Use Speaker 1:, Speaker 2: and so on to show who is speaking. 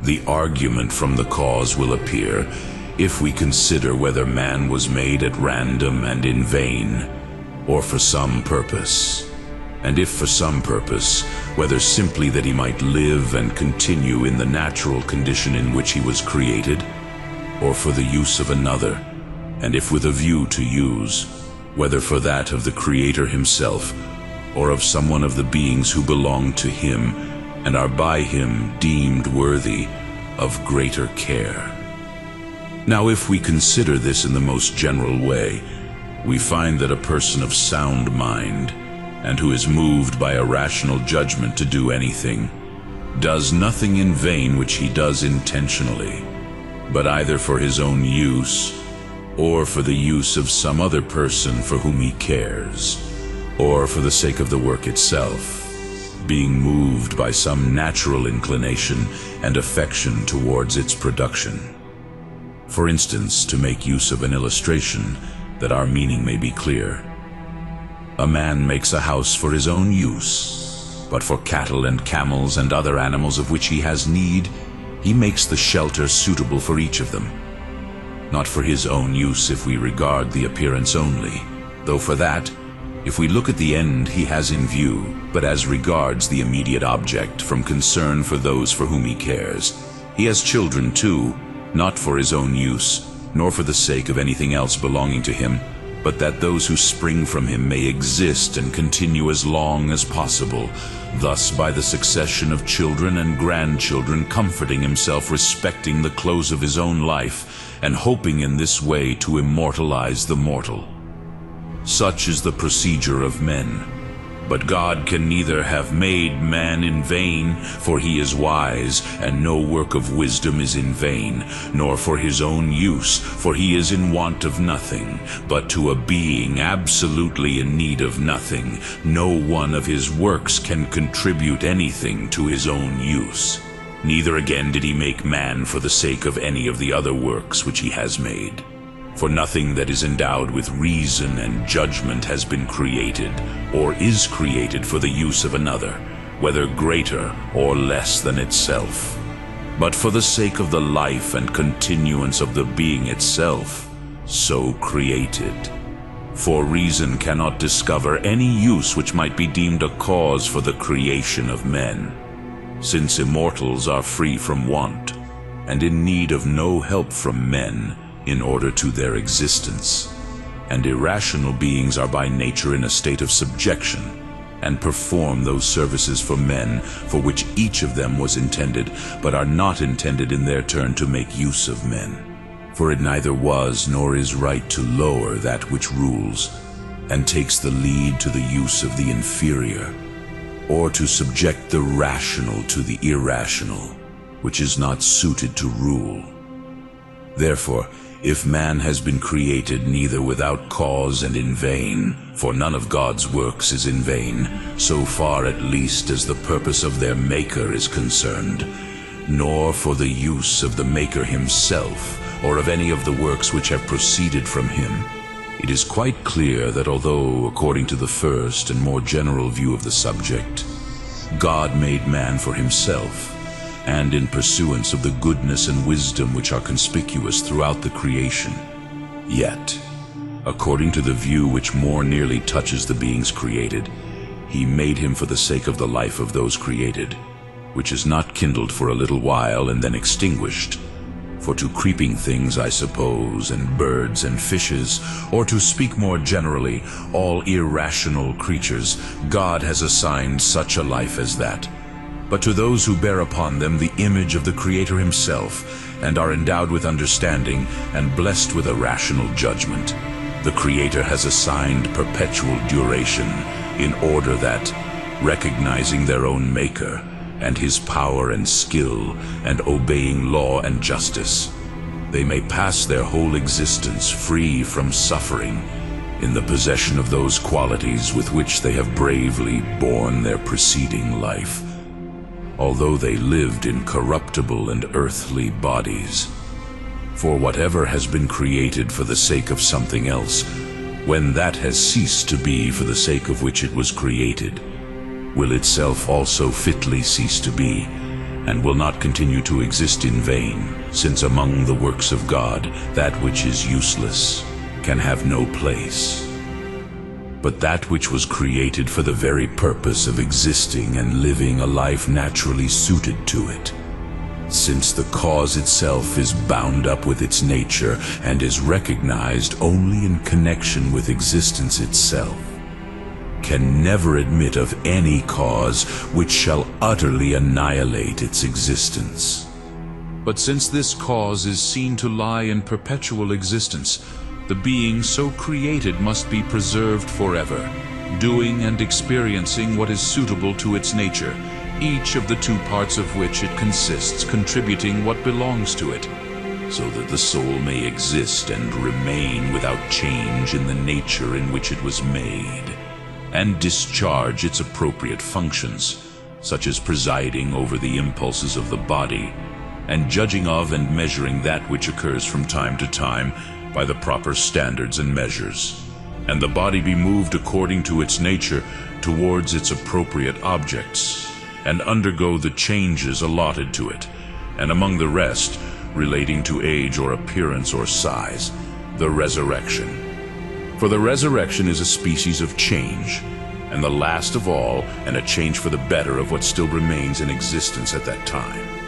Speaker 1: The argument from the cause will appear if we consider whether man was made at random and in vain, or for some purpose. And if for some purpose, whether simply that he might live and continue in the natural condition in which he was created, or for the use of another, and if with a view to use, whether for that of the Creator himself, or of someone of the beings who belong to him, and are by him deemed worthy of greater care. Now, if we consider this in the most general way, we find that a person of sound mind, and who is moved by a rational judgment to do anything, does nothing in vain which he does intentionally, but either for his own use, or for the use of some other person for whom he cares, or for the sake of the work itself, being moved by some natural inclination and affection towards its production. For instance, to make use of an illustration, that our meaning may be clear, a man makes a house for his own use, but for cattle and camels and other animals of which he has need, he makes the shelter suitable for each of them. Not for his own use if we regard the appearance only, though for that, if we look at the end he has in view, but as regards the immediate object, from concern for those for whom he cares. He has children too, not for his own use, nor for the sake of anything else belonging to him, but that those who spring from him may exist and continue as long as possible, thus by the succession of children and grandchildren comforting himself respecting the close of his own life, and hoping in this way to immortalize the mortal. Such is the procedure of men. But God can neither have made man in vain, for he is wise, and no work of wisdom is in vain, nor for his own use, for he is in want of nothing, but to a being absolutely in need of nothing, no one of his works can contribute anything to his own use. Neither again did he make man for the sake of any of the other works which he has made. For nothing that is endowed with reason and judgment has been created, or is created for the use of another, whether greater or less than itself, but for the sake of the life and continuance of the being itself, so created. For reason cannot discover any use which might be deemed a cause for the creation of men, since immortals are free from want, and in need of no help from men, in order to their existence, and irrational beings are by nature in a state of subjection, and perform those services for men for which each of them was intended, but are not intended in their turn to make use of men. For it neither was nor is right to lower that which rules, and takes the lead to the use of the inferior, or to subject the rational to the irrational, which is not suited to rule. Therefore, if man has been created neither without cause and in vain, for none of God's works is in vain, so far at least as the purpose of their Maker is concerned, nor for the use of the Maker himself, or of any of the works which have proceeded from him, it is quite clear that although, according to the first and more general view of the subject, God made man for himself, and in pursuance of the goodness and wisdom which are conspicuous throughout the creation, yet, according to the view which more nearly touches the beings created, he made him for the sake of the life of those created, which is not kindled for a little while and then extinguished. For to creeping things, I suppose, and birds and fishes, or to speak more generally, all irrational creatures, God has assigned such a life as that. But to those who bear upon them the image of the Creator himself, and are endowed with understanding, and blessed with a rational judgment, the Creator has assigned perpetual duration, in order that, recognizing their own Maker, and his power and skill, and obeying law and justice, they may pass their whole existence free from suffering, in the possession of those qualities with which they have bravely borne their preceding life, although they lived in corruptible and earthly bodies. For whatever has been created for the sake of something else, when that has ceased to be for the sake of which it was created, will itself also fitly cease to be, and will not continue to exist in vain, since among the works of God, that which is useless can have no place. But that which was created for the very purpose of existing and living a life naturally suited to it, since the cause itself is bound up with its nature and is recognized only in connection with existence itself, can never admit of any cause which shall utterly annihilate its existence. But since this cause is seen to lie in perpetual existence, the being so created must be preserved forever, doing and experiencing what is suitable to its nature, each of the two parts of which it consists contributing what belongs to it, so that the soul may exist and remain without change in the nature in which it was made, and discharge its appropriate functions, such as presiding over the impulses of the body, and judging of and measuring that which occurs from time to time by the proper standards and measures, and the body be moved according to its nature towards its appropriate objects, and undergo the changes allotted to it, and among the rest, relating to age or appearance or size, the resurrection. For the resurrection is a species of change, and the last of all, and a change for the better of what still remains in existence at that time.